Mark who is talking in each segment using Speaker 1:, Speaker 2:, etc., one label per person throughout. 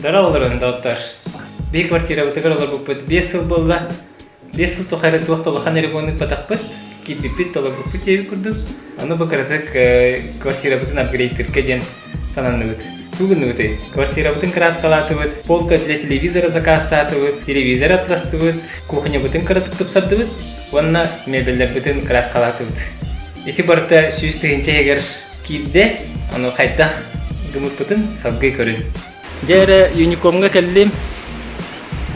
Speaker 1: Даралар оттар. Bir kvartira bıtıkaralar bu pıt 5 yıl bolda. 5 yıl toxarı tuaqta olaxan ремонт pataqpıt. Ki bipit ola bu pıt evi kurdu. Onu bakaratak kvartira bıtın upgrade кеден сананны быт. Тугын быты. Квартира бытын краскалаты быт. Полка для телевизора заказтаты быт. Телевизор атласты быт. Кухня бытын каратып тупсарды быт. Онна мебеллер бытын краскалаты быт. Эти барта сүйстігінче егер кидде, оны қайдақ гымыт бытын сабгай көрін. Жәрі Юникомға кәлілем.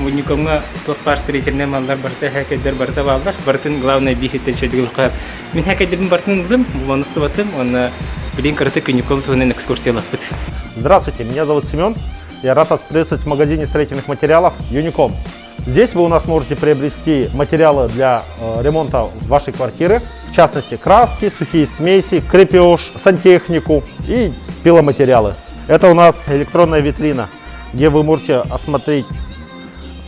Speaker 1: Юникомға тоқпар строительный малдар барта хәкәддер барта балдар. Бартын главный бихеттен шөдігіл қар. Мен хәкәддердің бартын ғылым, бұланысты батым, оны білін қараты Юником туғынан экскурсиялақ быт.
Speaker 2: Здравствуйте, меня зовут Семен. Я рад приветствовать в магазине строительных материалов Юником. Здесь вы у нас можете приобрести материалы для ремонта вашей квартиры. В частности, краски, сухие смеси, крепеж, сантехнику и пиломатериалы. Это у нас электронная витрина, где вы можете осмотреть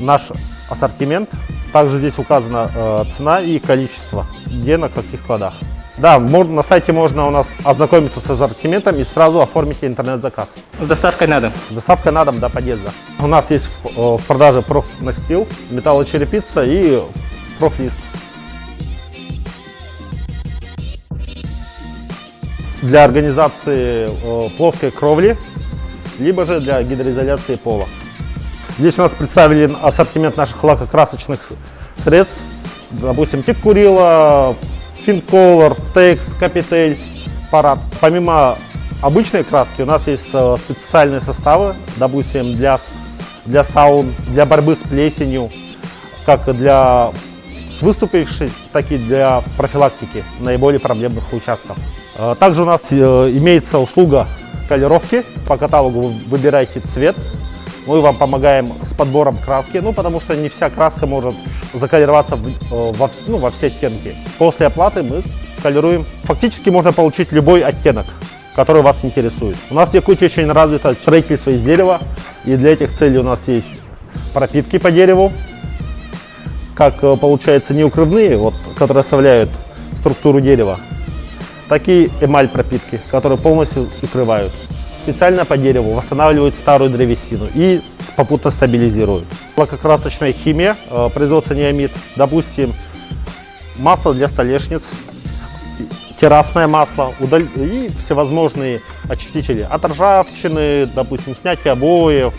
Speaker 2: наш ассортимент. Также здесь указана цена и количество, где на каких складах. Да, на сайте можно у нас ознакомиться с ассортиментом и сразу оформить интернет-заказ.
Speaker 1: С доставкой на дом?
Speaker 2: С доставкой на дом до подъезда. У нас есть в продаже профнастил, металлочерепица и профлист. Для организации плоской кровли, либо же для гидроизоляции пола. Здесь у нас представлен ассортимент наших лакокрасочных средств. Допустим, Текурила, Финколор, Текс, Капитель, Парад. Помимо обычной краски у нас есть специальные составы, допустим, для саун, для борьбы с плесенью, как для выступившей, так и для профилактики наиболее проблемных участков. Также у нас имеется услуга колеровки. По каталогу вы выбираете цвет. Мы вам помогаем с подбором краски, потому что не вся краска может заколероваться во все оттенки. После оплаты мы колируем. Фактически можно получить любой оттенок, который вас интересует. У нас в Якутии очень развито строительство из дерева, и для этих целей у нас есть пропитки по дереву, как получается неукрывные, которые оставляют структуру дерева, так и эмаль пропитки, которые полностью укрывают. Специально по дереву восстанавливают старую древесину и попутно стабилизируют. Лакокрасочная химия, производство неомид, допустим, масло для столешниц, террасное масло и всевозможные очистители от ржавчины, допустим, снятие обоев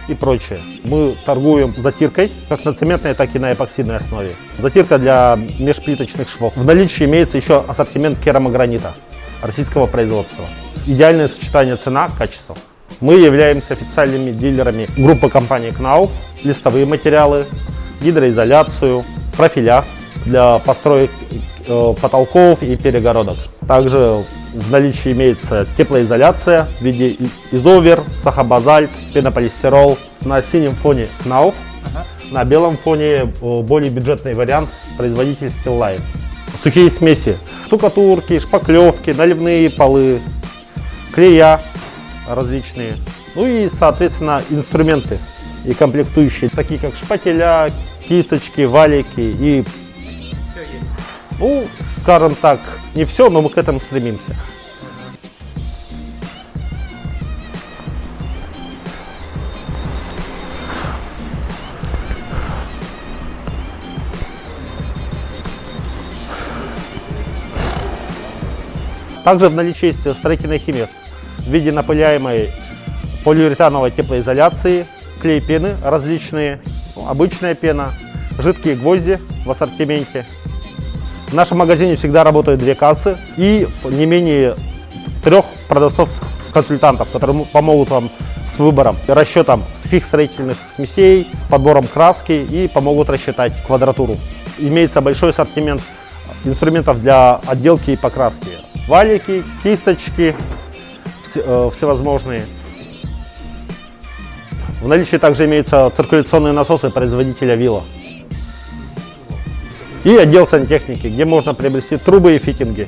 Speaker 2: и прочее. Мы торгуем затиркой, как на цементной, так и на эпоксидной основе. Затирка для межплиточных швов. В наличии имеется еще ассортимент керамогранита российского производства. Идеальное сочетание цена-качество. Мы являемся официальными дилерами группы компании КНАУФ, листовые материалы, гидроизоляцию, профиля для построек потолков и перегородок. Также в наличии имеется теплоизоляция в виде изовер, сахабазальт, пенополистирол. На синем фоне КНАУФ, на белом фоне более бюджетный вариант производитель Stillline. Сухие смеси, штукатурки, шпаклевки, наливные полы, клея различные. И, соответственно, инструменты и комплектующие, такие как шпателя, кисточки, валики и, скажем так, не все, но мы к этому стремимся. Также в наличии есть строительная химия в виде напыляемой полиуретановой теплоизоляции, клей-пены различные, обычная пена, жидкие гвозди в ассортименте. В нашем магазине всегда работают 2 кассы и не менее 3 продавцов-консультантов, которые помогут вам с выбором, расчетом всех строительных смесей, подбором краски и помогут рассчитать квадратуру. Имеется большой ассортимент инструментов для отделки и покраски. Валики, кисточки всевозможные. В наличии также имеются циркуляционные насосы производителя Вилла. И отдел сантехники, где можно приобрести трубы и фитинги.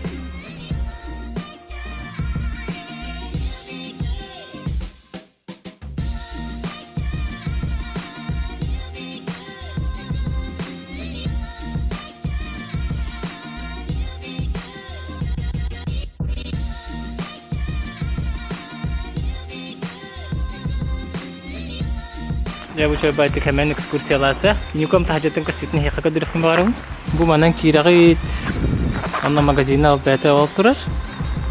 Speaker 1: Я учу байтык hemen экскурсиялата. Юником тахажатын көстүтүн хека көдүрүм барым. Бу манан кирагыт. Анна магазин алып бәте алып турар.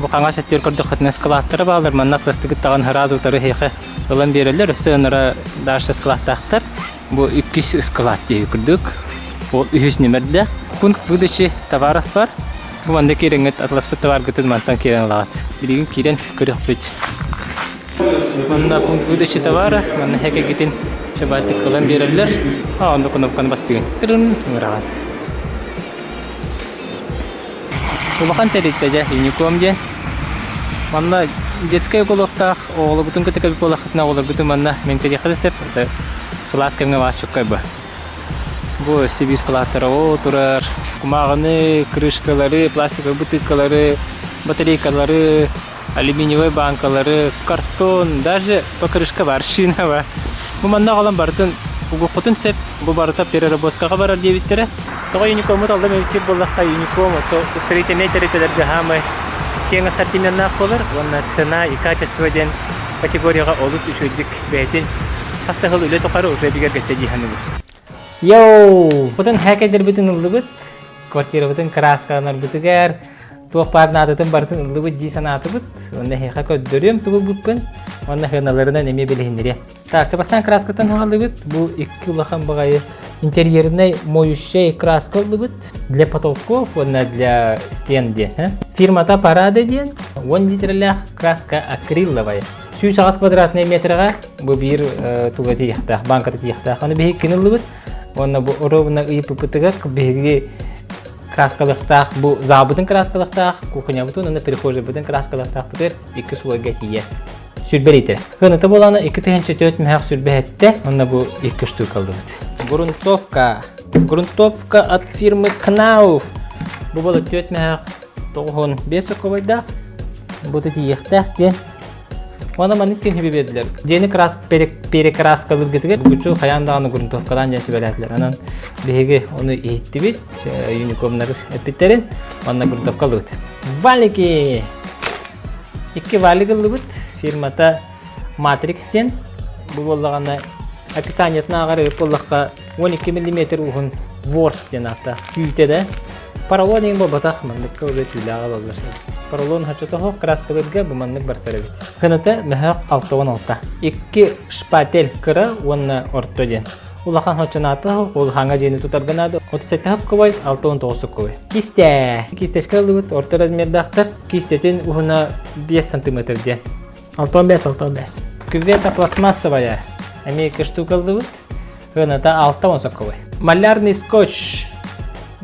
Speaker 1: Бу каңа сеттер көрдүк хатны скалаттары балдар. Манна тастыгы таган харазы утары хека. Улан берелер, өсөнөрө даш скалаттактар. Бу 200 скалат дип көрдүк. Бу 3 нөмердә. Пункт выдачи товаров бар. Бу манда кереңет атласпыт товар гытын мантан керен лагат. Билген кирен көрөк бит. Манда пункт выдачи товара, манда хека гитин шабатык кылан берелер. Анда кнопканы баттыгын. Тырын тыңраган. Улахан теритте Юником ден. Манда детская уголоктах, олы бүтүн көтөкө болахтына олар бүтүн манда ментеге хадесеп, сласкамга васчуккай ба. Бу сибис калаттары отурар, кумагыны, крышкалары, пластиковый бутылкалары, батарейкалары, алюминиевый банкалары, картон, даже покрышка бар, шина бар. Бу манда калан бартын угукутун сеп, бу барыта переработкага барар дебиттере. Тога Юникому талда мектеп боллакка Юником, то строительный территорияларда хамы кең ассортиментнак болар. Онна цена и качество ден категорияга олус үчүдүк бетин. Хастахыл үле токары уже бигер кетти диханы. Йоу! Бутын хакедер бүтүн ылдыбыт. Квартира бүтүн краскалар бүтүгер. Туох парнадатын бартын ылдыбыт ди санатыбыт. Онна хека көддөрөм тугу бүппүн. Онна хыналарына неме белехиндире. Так, чапастан краскатан ылдыбыт. Бу 2 улахан багайы интерьерный моющая краска ылдыбыт. Для потолков, онна для стен ден. Фирмата Парада ден. 1 литрлях краска акриловая. 100 квадратный метрга бу бир туга тиехтах, банката тиехтах. Аны бехи кинылыбыт. Онна бу ровно ыйып пытыгак беги краскалыктах, бу забытын краскалыктах, кухня бутун, аны перехожий бутын краскалыктах бутыр 2 суга тие. Сүрбелитер. Хыныты боланы 2-4 мәхәк сүрбәһәттә, онна бу 2 штук алды бит. Грунтовка. Грунтовка от фирмы Knauf. Бу болы 4 мәхәк 95 соковайда. Бу тиехтах ден. Ona manikin gibi verdiler. Jeni перекраскалып кетиген. Бучу хаяндагы грунтовкадан жасы берәтләр. Анан беге оны ийтти бит. Юникомнар эпиттерин. Анна грунтовкалып. Валики. 2 валик алып фирмата Matrix'тен. Бу боллаганда описаниятына карап боллакка 12 мм ухун ворстен ата. Күйтеде. Поролон ең болбатақ маңдыққа өзі түйліға алалар. Поролон хачотоғы краскалырға бұмандық барсары бет. Қыныты мәхіқ 6-16. 2 шпатель кірі онына орто ден. Улақан хачанатығы ол ханға жені тұтарғанады. 37 көбай, 6-19 көбай. Кисте. Кистешкі алып орта размердақтар. Кистетін ұғына 5 см ден. 6-15. Күвета пластмассовая. Әме 2 штук алып. Қыныты 6-10 көбай. Малярный скотч.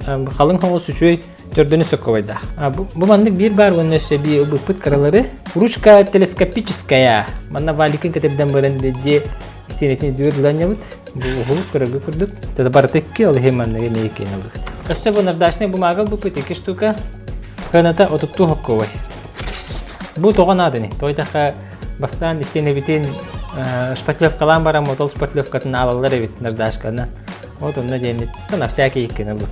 Speaker 1: Халын хавы сүчөй төрдөнү соковайда. Бу мандык бир бар онна сөби быпыт каралары. Ручка телескопическая. Манна валикин кетебден баренде истенетин дүйрүланябыт. Бу уху көрөгө көрдүк. Тада бартекки ал хеманга мейкен алдык. Особо наждачный бумага быпыт 2 штука. Ханата отутту хокковай. Бу тоганадыны. Тойтаха бастан истенебитин шпатлевкалан барам, отол шпатлевкатын алалар эбит наждачканы. Вот он надеемит. На всякие кинулу.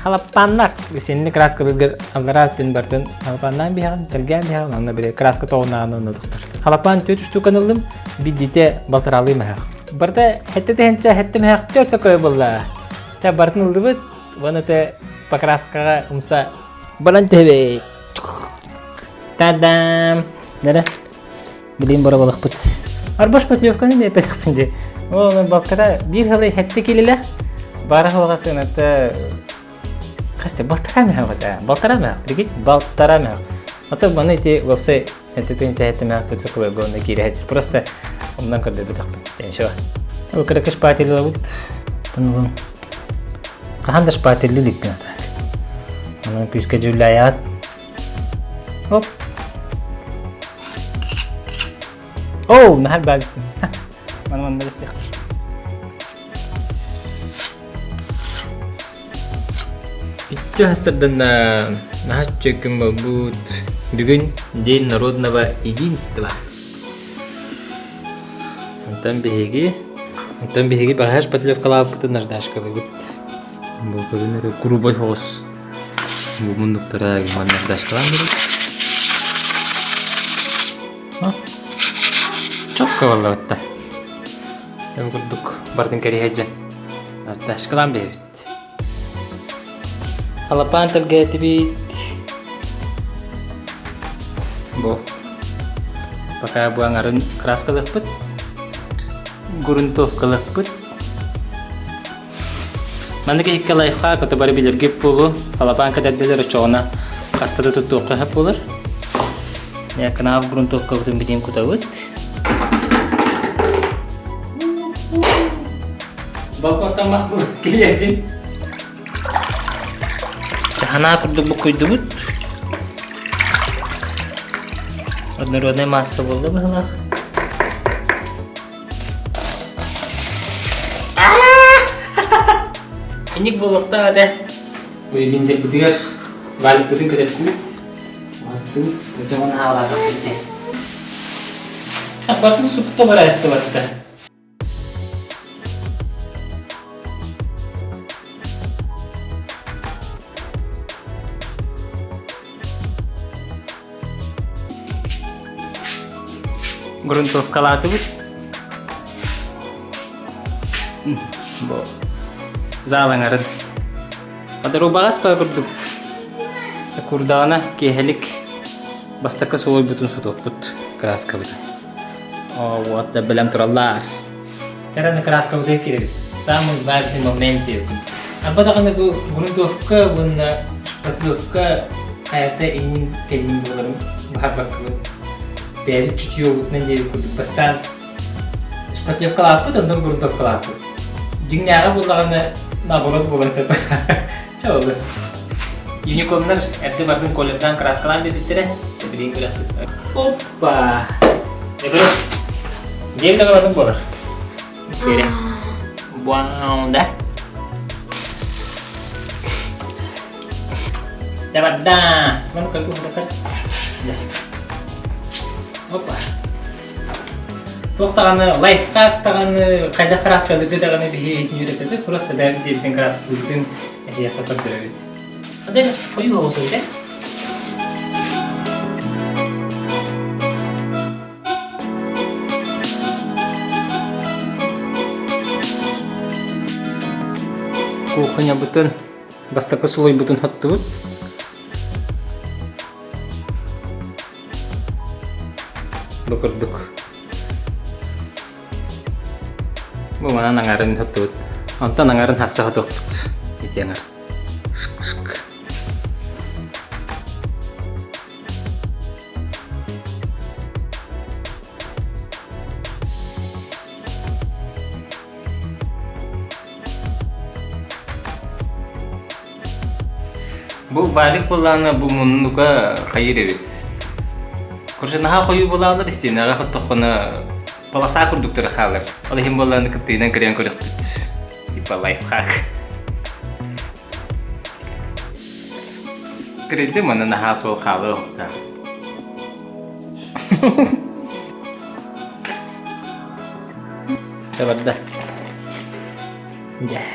Speaker 1: Халапаннар. Сенни краска билгер алгаратын бартын. Халапаннан биян, терген биян, анна бире краска тоғынан оны доктор. Халапан 4 штука нылдым, биддите балтыралы мәхәк. Барда хеттете хенча хетте мәхәк 4 сокой болла. Та бартын ылдыбыт, ваны те покраскаға умса балан төбе. Тадам. Нәре? Билейм бара балық бұт. Арбаш пәтіевканы не пәтіқ пінде. Ол балтыра бір хылай хетте келелі. Бары хылға сығынаты Касте балтара мега, балтара мега, прикинь, балтара мега. А баны эти вовсе это тенча мега тут соковое гонно кире. Просто умдан кырды бутак. Ничего. Ол кырык шпатель лавут. Танылым. Каханда шпатель лилик надо. Аны пүскө жулаят. Оп. Оу, нахал бабистин. Мана берсек. Итче хасырдан нахаччеким бут бүгүн День народного единства. Антан беги багаж патлевкалап кыты наждашкалы бут. Бу көрүнөрү грубой хос. Бу мундуктара гиман наждашкалам бут. Чокка валлатта. Ömürdük bardın kerihecen. Taşkılan bebit. Halapan telgeti bit. Bu. Pakai buang arun keras kelepet. Guruntuf kelepet. Mana ki ikka lifehack atau bari bilir gip pulu. Halapan kadaddeler çoğuna kastada tutuq hep olur. Ya kenapa guruntuf kelepet bidim kutawut. Balkondan mas bu geldim. Cahana kurdu bu kuydumut. Odne masa boldu bahala. Ini bolokta ada. Bu ince budigar. Balik buding ke kuit. Waduh, jangan hal apa itu. Apa tuh sup to beres to waktu. Guruntuf kalatu bud. Bo. Zalan arad. Ada rubagas pa kurduk. Kurdana kehelik bastaka soy butun sotoput keras kabut. Oh, what the belam turallar. Cara na keras kabut kiri. Samun bad momenti. Apa tak kena guruntuf ka bunda patuf ka ayatnya ingin kelim bukan bahaba kabut. Peri cuci ubutnya jadi kudu pastan. Sepatu kelapa tentang guruntuf kelapa. Jing nyara bukan naborot bukan siapa. Coba. Unicorner, itu baru koletan keras kelan di tirai. Jadi ini udah. Opa. Ya bro. Dia udah baru bor. Misalnya. Wow dah. Dapat dah. Mana kalau dekat. Dah. Opa. Tuh tangan life hack tangan kayak keras kalau itu tangan lebih nyuruh itu terus ada jadi keras butuhin ya kotor terus. Ada kayu haus aja. Kukunya betul, basta kesuai betul hatut. Duk. Mana nangarin hatut, anta nangarin hasa hatut, itu yang ngar. Bu balik bulana bu munduka hayır evet. Kurşun ha koyu bulalar isteyene rahat tokuna palasa kurduk terhalar. Olehim bulana ketinan kerian kulik bit. Tipe life hack. Kredi mana nah sol kalah okta. Coba dah. Dah.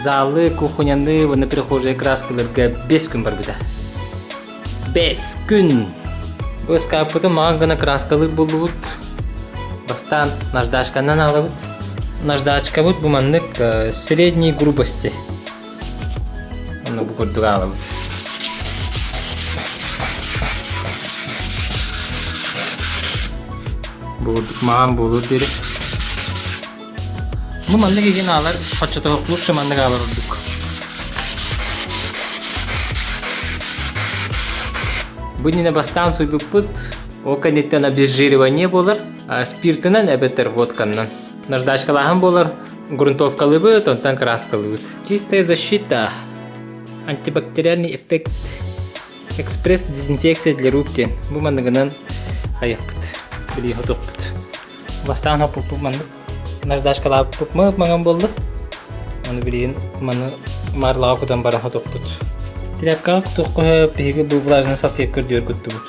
Speaker 1: Залы кухняны вона прихожая краскаларга 5 күн бар биде. 5 күн. Бу скапыты мага гана краскалар болут. Бастан наждачканан алабыт. Наждачка бут бу маннык средней грубости. Аны бу көрдүк алабыт. Бу маған болут дери. Bu manda gegen alar paçata hokluk şu manda galar olduk. Bu nine bastan suy buput. O kanitten обезжиривание болар, а спиртынан эбетер водканнан. Наждачкалахан болар, грунтовкалы бут, онтан краскалы бут. Чистая защита. Антибактериальный эффект. Экспресс-дезинфекция для рук тен. Bu manda ganan hayap bут. Били хоток бут. Бастан хопуп manda. Наждачкалар пупмы манган болду. Аны билин маны марлага кудан бара хоток бут. Тряпка кутукка пеги бу влажный салфетка көрдүр күттү бут.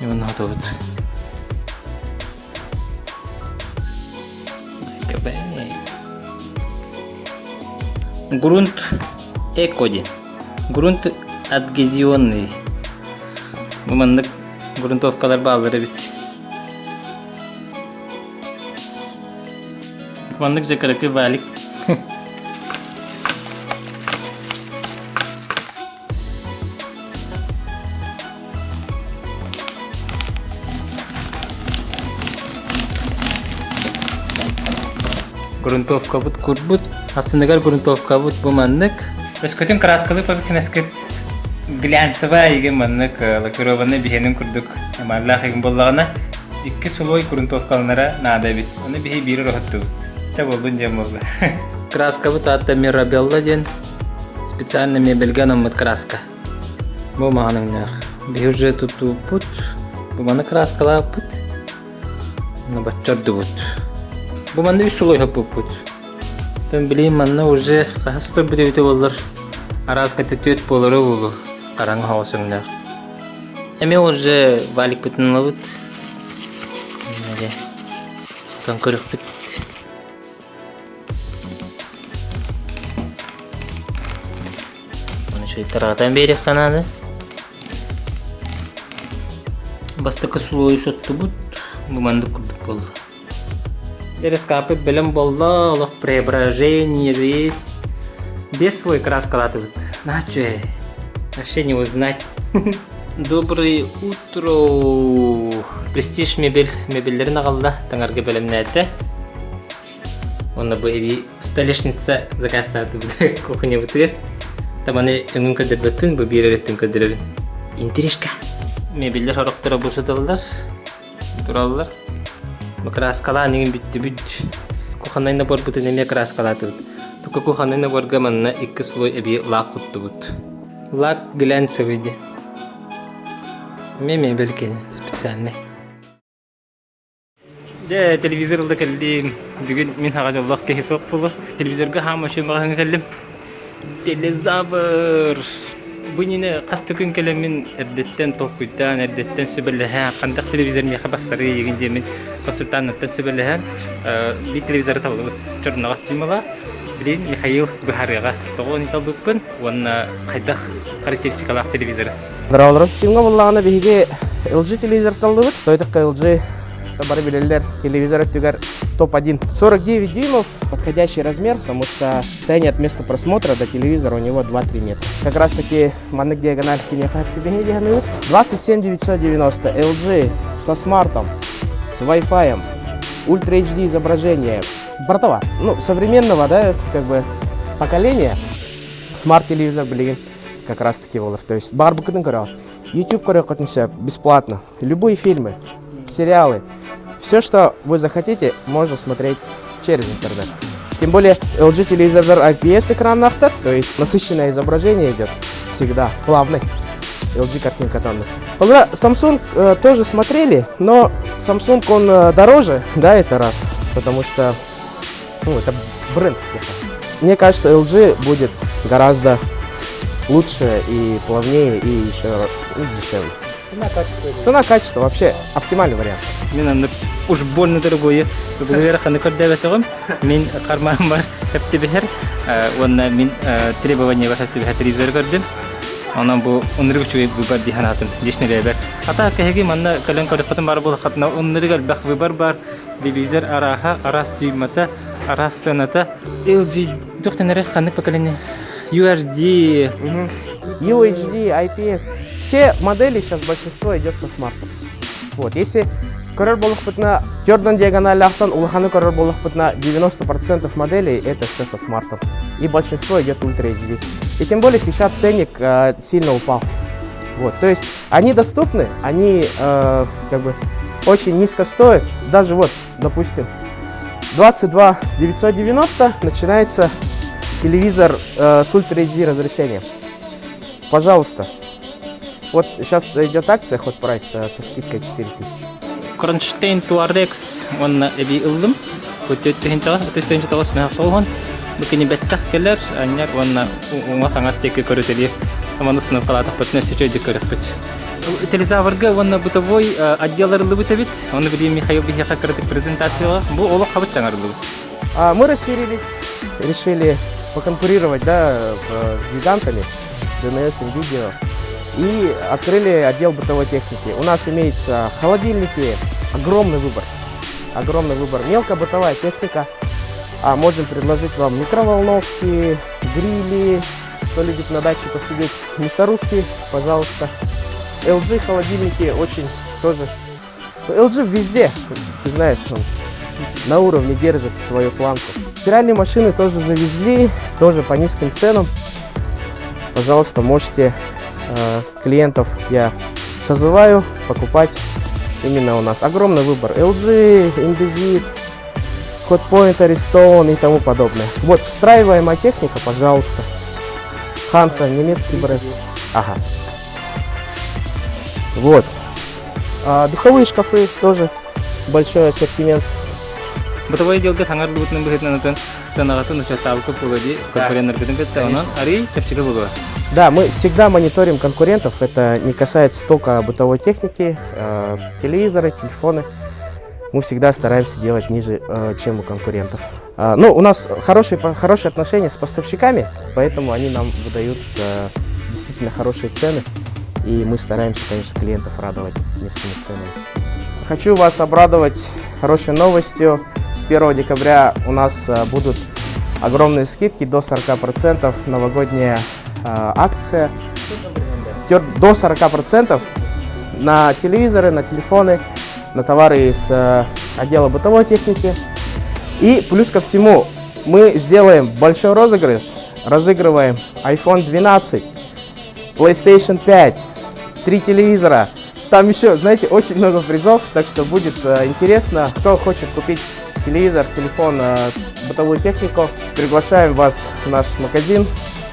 Speaker 1: Аны хоток бут. грунт экоди. Грунт адгезионный. Bu mandık грунтовкалар bağları bit. Bu mandık jakaraki valik. Грунтовка бут курбут. Aslında грунтовка bут bu mandık. Biz kötün kraskalı pabikinesket глянцевая иге маннык лакированы бихенин курдук. Амаллах иген боллагына икки сулой грунтовкалнара нада бит. Аны бихи бири рохатту. Та болдун жем болду. Краска бут атта Mirabella ден специально мебелге намыт краска. Бу маганыңнах. Бихи уже туту пут. Бу маны краскала пут. На баччарду бут. Бу маны үс сулой хапу пут. Тем билейм манна уже кахасутар битебите боллар. Араска төтөт болору болу. Караңғы хауасыңдар. Эме уже валик бүтін лавыт. Конкурик бүт. Оны шөй тарағатан бері қанады. Бастықы сұлуы сөтті бұт. Бұманды күрдік болды. Перескапы білім болды. Олық преображение жейс. Без свой краскалаты вот. Наче. Вообще не узнать. Доброе утро. Престиж мебельдерин агалда. Таңарга белемнәте. Онда бу эви столешница закастарды бу кухня бутыр. Таманы өңүн көдөрбөтүн бу биререттин көдөрөбүн. Интрижка. Мебельдер хорохтора бусуталдар. Тураллар. Бу краскала неген бүтү бүт. Куханайна бар бутун эме краскалаты. Тука куханайна барга манна икки слой эби лак кутту бут. Лак глянцевый. Мебель специальный. Да, телевизор да келдим. Бүгүн мен хага жолдок кесип болду. Телевизорго хам өчүн баган келдим. Телезавр. Бунине касты күн келемин эрдеттен токуйдан, эрдеттен сөбөлөһө, кандак телевизор меха бассары дегенде мен касттан сөбөлөһө. Би телевизор табылып журнага стимала. Блин, Михаил Бухарыга. Тогон табыппын. Онна кайдак характеристикалар телевизоры.
Speaker 3: Здравствуйте. Симга боллагана биге LG телевизор талдыбыт. Тойдык LG бары билелер телевизор өттүгөр топ-1. 49 дюймов, подходящий размер, потому что расстояние от места просмотра до телевизора у него 2-3 метра. Как раз таки маннык диагональ кинефакт 27990 LG со смартом, с Wi-Fi, Ultra HD изображение. Бортова, современного, да, как бы поколения смарт-телевизор были как раз таки волар. То есть барбукадын көрал, YouTube көрөкөтүнсө бесплатно, любые фильмы, сериалы, все, что вы захотите, можно смотреть через интернет. Тем более LG телевизор IPS экран автор, то есть насыщенное изображение идет всегда, плавный. LG картинка там. Samsung тоже смотрели, но Samsung он дороже, да, это раз, потому что это бренд. Мне кажется, LG будет гораздо лучше и плавнее, и еще дешевле. Цена-качество вообще оптимальный вариант.
Speaker 1: Мен уж больно дорогое. Мен карманмар кептебер. Онна мен требования ваша телевизор көрдүм. Анан бу онрыгчуй выбор диханатын. Дешне бер. Ата кеги манна кален көрөтөм бар бул хатна онрыгал бак выбор бар. Телевизор араха, арас дюймата, арас саната. LG доктенере ханнык поколение. UHD,
Speaker 3: IPS. Все модели сейчас большинство идет со смартом. Вот, если король болухпытна тёрдон диагональ ахтан улаханы король болухпытна 90% моделей это все со смартом. И большинство идет Ultra HD. И тем более сейчас ценник сильно упал. Вот, то есть они доступны, они как бы очень низко стоят. Даже вот, допустим, 22 990 начинается телевизор с Ultra HD разрешением. Пожалуйста. Вот сейчас идет акция, ход прайс со скидкой 4000.
Speaker 1: Кронштейн Туарекс, он эби ылдым. Көтөттүн тагы, төстөн тагы мен хаталган. Букини беттак келер, аннар он уңа стеки көрөтөлөр. Аманы сынып калатып бүтнө сөчөйдүк көрөпөт. Телевизорга он бытовой отделлары бытовит. Он били Михаил Бихакарты презентацияга. Бу оло кабыт жаңарды.
Speaker 3: Мы расширились, решили поконкурировать, да, с гигантами DNS, NVIDIA. И открыли отдел бытовой техники. У нас имеются холодильники, огромный выбор мелкая бытовая техника. Можем предложить вам микроволновки, грили, кто любит на даче посидеть, мясорубки, пожалуйста. LG холодильники очень тоже. LG везде, ты знаешь, он на уровне держит свою планку. Стиральные машины тоже завезли, тоже по низким ценам. Пожалуйста, можете, клиентов я созываю покупать именно у нас. Огромный выбор LG, Indesit, Hotpoint, Ariston и тому подобное. Вот, встраиваемая техника, пожалуйста. Hansa, немецкий бренд. Ага. Вот. Духовые шкафы тоже большой ассортимент.
Speaker 1: Бытовой отделда хангар бутның быхытнанытын санагатын участабыкы пулыди конкуренттер бетте онон ари чепчиги булуа.
Speaker 3: Да, мы всегда мониторим конкурентов. Это не касается только бытовой техники, телевизоры, телефоны. Мы всегда стараемся делать ниже, чем у конкурентов. Ну, у нас хорошие отношения с поставщиками, поэтому они нам выдают действительно хорошие цены. И мы стараемся, конечно, клиентов радовать низкими ценами. Хочу вас обрадовать хорошей новостью. С 1 декабря у нас будут огромные скидки до 40%, новогодняя акция. До 40% на телевизоры, на телефоны, на товары из отдела бытовой техники. И плюс ко всему мы сделаем большой розыгрыш. Разыгрываем iPhone 12, PlayStation 5, 3 телевизора. Там еще, знаете, очень много призов, так что будет интересно. Кто хочет купить телевизор, телефон, бытовую технику, приглашаем вас в наш магазин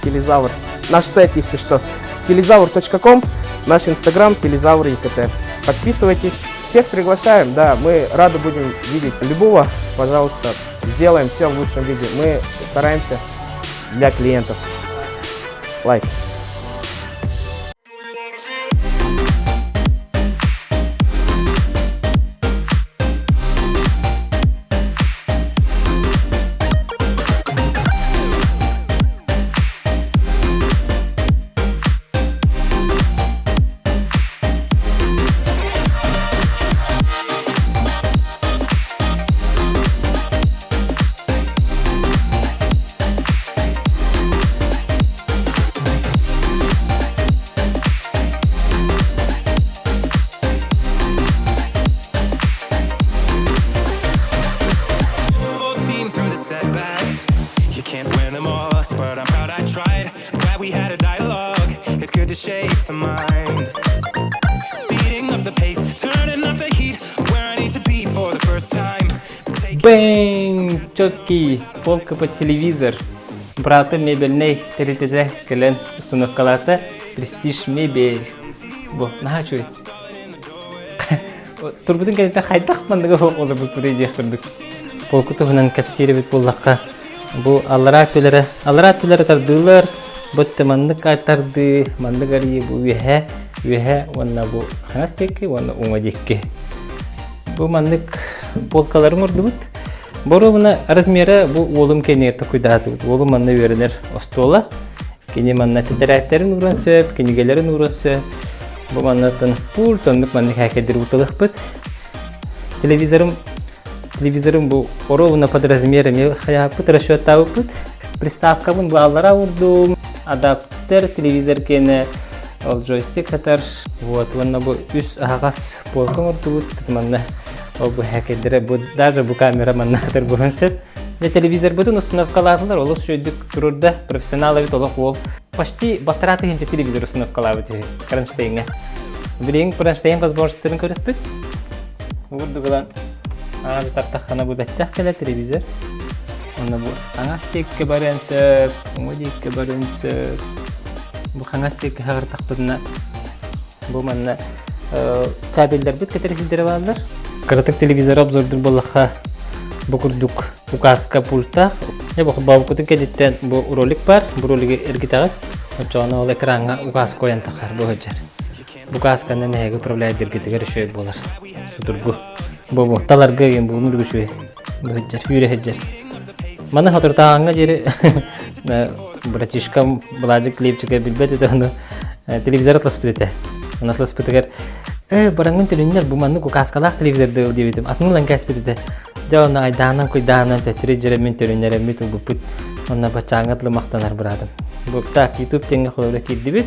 Speaker 3: Телезавр. Наш сайт, если что, телезавр.com, наш инстаграм Телезавр ЕКТ. Подписывайтесь, всех приглашаем, да, мы рады будем видеть любого, пожалуйста, сделаем все в лучшем виде. Мы стараемся для клиентов. Лайк.
Speaker 4: Shake the mind, speeding up the pace, turning up the heat, where I need to be for the first time.
Speaker 1: Бэнь! Четкий, полка под телевизор. Браты мебельный, теритете, келен, установкаларда, престиж мебель. Бо, нахачуй. Турбутын кәнетен қайдақ мандығы олы бұл бірейдек бірдік. Полку тұғынан кәпсері бет болдаққа. Бұл аллара төлері тардылар. Бөтті мандық айтарды, мандық ария бұл веhe, онна бұл хаңас текке, онна оңа декке. Бұл мандық полкаларын орды бұд. Бору бұна размері бұл олым кенерді құйдады бұд. Олым манна верінер остола. Кені манна тетәрәктерін ұран сөп, кенігелерін ұран сөп. Бұл маннатын пұл, тондық мандық әкедер бұтылық бұд. Телевизорым бұл оровына под размерами бұд, расчеттауы бұд. Приставка бұн бұл аллара ұрдым. Адаптер, телевизор кені, джойстик қатар. Вот, онна бұл үс ағас полкын ұрды бұд. Манна бұл әкедері бұд, даже бұл камера манна қатар бұлын сөп. Телевизор бұдын установкаларылар, олық шөйдік тұрырда профессионалы бит олық ол. Почти батараты хенче телевизор установкалары бит кронштейнге. Білең кронштейн возможностьтерін көріп бұд. Ұрды бұлан тартаққана бұл бәттәқ келі телевизор. Онна бұл аңас текке барын сөп, оңодекке барын сөп. Бұл аңас текке хағыртақ бұдына. Бұл манна кабелдер бұд кәтересілдері балылар. Қыратық телевизор обзордыр болаққа бұқырдық указка пультақ. Бауқытын кәдеттен бұл ролик бар. Бұл ролигі әргетағыз. Жоғына ол экранға угаз қоян тақар бұл өджер. Указканы нәйгі управляет әргетігер шөй болар. Судырғы. Бұл мұқталарға ген бұл нұрғы шөй. Бұл өджер, үйре өджер. Маны қатыртағанға жері братишкам бладжик клипчика билбет это оно телевизор атласпыта. Он атласпытагар барангын телиннер бу манны каскалак телевизорды дебитим. Атнылан каспыта. Жана айданан койданан тетре жеремен телиннер мит бу пут. Онна бачаңатлы мактанар брадым. Бу так YouTube теңге холора киддибит.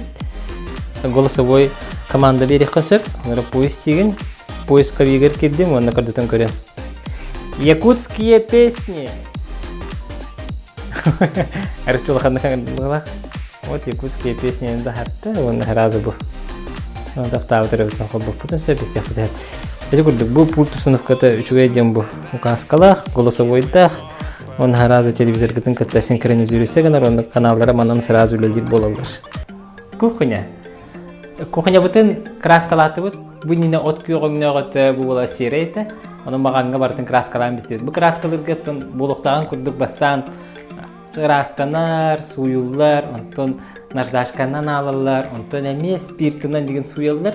Speaker 1: Голосовой команда берек концерт. Мара поезд тиген. Поиска вигер киддим, онна кырдытын көрөм. Якутские песни. Арчулаханна кангала. Вот якутские песни да хатта, он разы бу. Он тафта авторитет хоббу путун себестех путет. Эти курдук бу пультусуновката үчүгө дем бу. Указкалах, голосовойдах. Он разы телевизор гытын катта синхронизируйсаган, он каналдары манан сразу үлелдик болалар. Кухня. Кухня бутын краскалаты бут. Бу нине от күйөгөңнөгөтө бу була сирейте. Onun mağanga barıtın kraskalan bizdir. Bu kraskalarıgıtın buluqtağın kurduk bastan rastanar, suyullar, ondan nardaşkandan alırlar, ondan emes spirtinden degen suyullar.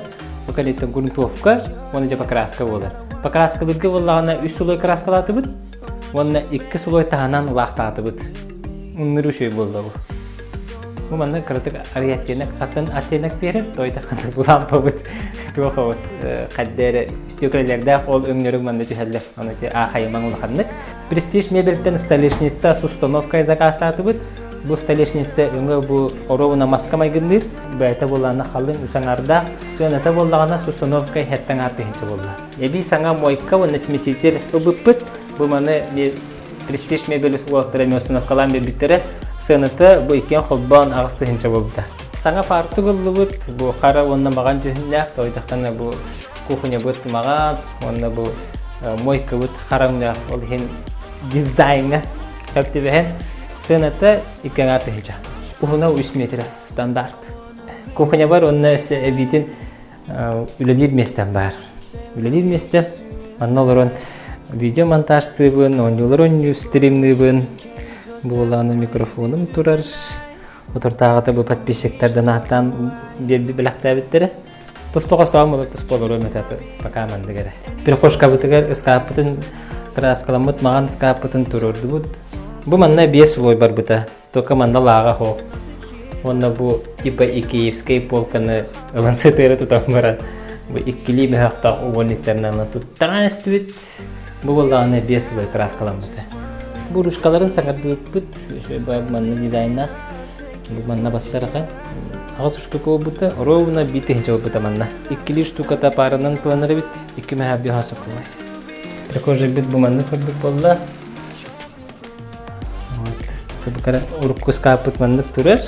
Speaker 1: Bu kaletten gruntovka, onu japa kraska bolar. Bu kraskalarıgı bollağına 3 suloy kraskalatı bud, onu 2 suloy tahanan ulaqtatı bud. Onları şey boldu bu. Bu manna kırtık ariyattenek atın atenek verip doyda kanı bulampa bud. Tuğuz kaddere istiyoklarlarda ol öngörü manda tühelle. Onu ki ahayman ulaqanlık. Prestij mebelten stolешница с установкой заказ татыбыт. Bu stolешница öngö bu orovuna maska maygındır. Bäte bolana халын усаңарда сөнөтө боллагана с установкой хеттен артыгынчы болду. Эби саңа мойка оны смеситель обыппыт. Bu mаны prestij mebel уолтыры установкалан бебиттере сөнөтө bu икен холбан агыстыгынчы болду. Саңа фарты болдубут. Bu кара онна маган жөнүнө тойтактана bu кухня бут маган, онна bu мойка бут караңда ол хин дизайна көптебен сөнөтө икен артыгынча. Ухуна 3 метр стандарт. Кухня бар, онна эбитин үлелир местен бар. Үлелир месте анналарын видео монтажтыбын, онюларын стримныбын. Буланы микрофоным турар. Отуртагыта бу подписчиктерден аттан белакта биттери. Туспогостагы мулат туспогору метаты пока мандыгere. Бир кошка битигер скапытын краскаламыт маган скапытын турурду бут. Бу манна 5 лой бар бита. Только манда лага хо. Онна бу типа икиевский полканы лансетере тутамбара. Бу икили мехта угонниктернен туттанствит. Бу болганы 5 лой краскаламыт. Бу ручкаларын саңардып бит. Шөй бар манна дизайнна. Бу манна бассарга. Агыс штука болбута, ровно битинче болбута манна. Иккили штуката парынан планыры бит, 2 мәхәбби хасып кылай. Прикожа бит бу манны көрдүк болла. Вот, табыкара урупку скапыт манны турар.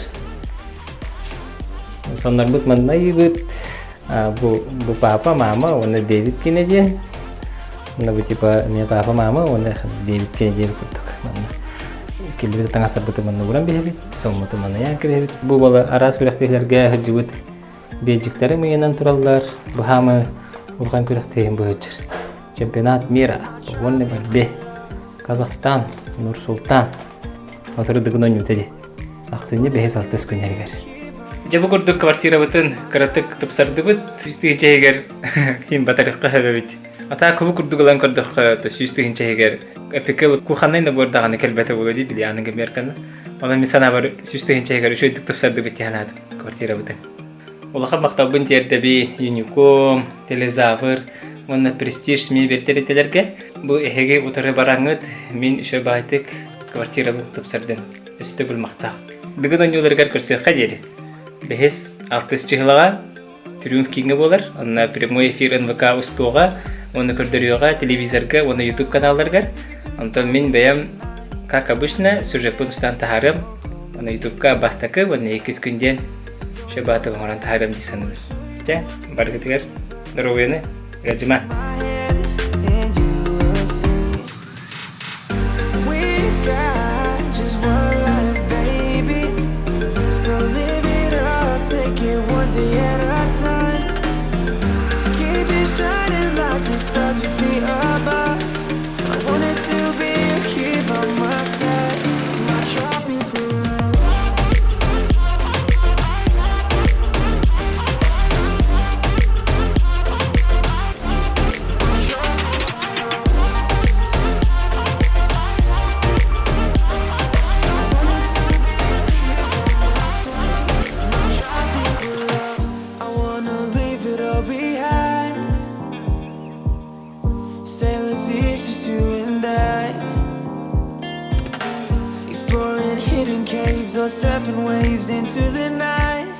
Speaker 1: Соннар бит манна йыбыт. Бу папа, мама, оны Дэвид Кеннеди. Мына бу типа не папа, мама, оны Дэвид Кеннеди көрдүк манна. Келбет таңастар бутыр манна буран бехбит, сомматы манна янкіребит. Бу бала арас күрәктейлерге хыржыбыт бейджиктері мыйынан тураллар. Бу хамы улған күрәктейін бұғычыр. Чемпионат мира, онны бе, Казахстан, Нур-Султан. Отырдығын өтеді. Ақсыны бәхес алтыс күнергер. Жабы көрдік квартира бұтын, қыратық тұпсарды бұт, үстігі жайгер хин батарыққа хөбебит. Ата көбі күрдік олан көрдік үстігі жайгер. Эпикел куханнайна бордағаны келбеті болады білияның кемерканы. Онан мисана бар үстігі жайгер үшөйдік тұпсарды бұт яғанады квартира бұтын. Олаға мақтабын терді бі Юником, Телезавр, онна престиж мебелтеретелерге. Бұл әхеге ұтыры бараңыд, мен үші байтық квартира бұт тұпсардың үсті бұл мақта. Бүгін ойныларғар көрсеққа деді. Бәхес 6 чығылаға Триумф Кингі болар. Онна прямой эфир НВК ұстуға, оны көрдіріуға, телевизорға, оны YouTube каналларғар. Онтан мен бәйім, как обычно, сюжетпен ұстан тахарым. Оны YouTube-ға бастақы, оны 2 күнден шебаты ғымаран тахарым дейсанымыз. Жа, барғытығар, нұровыны, ғаджыма.
Speaker 4: hidden caves or surfing waves into the night.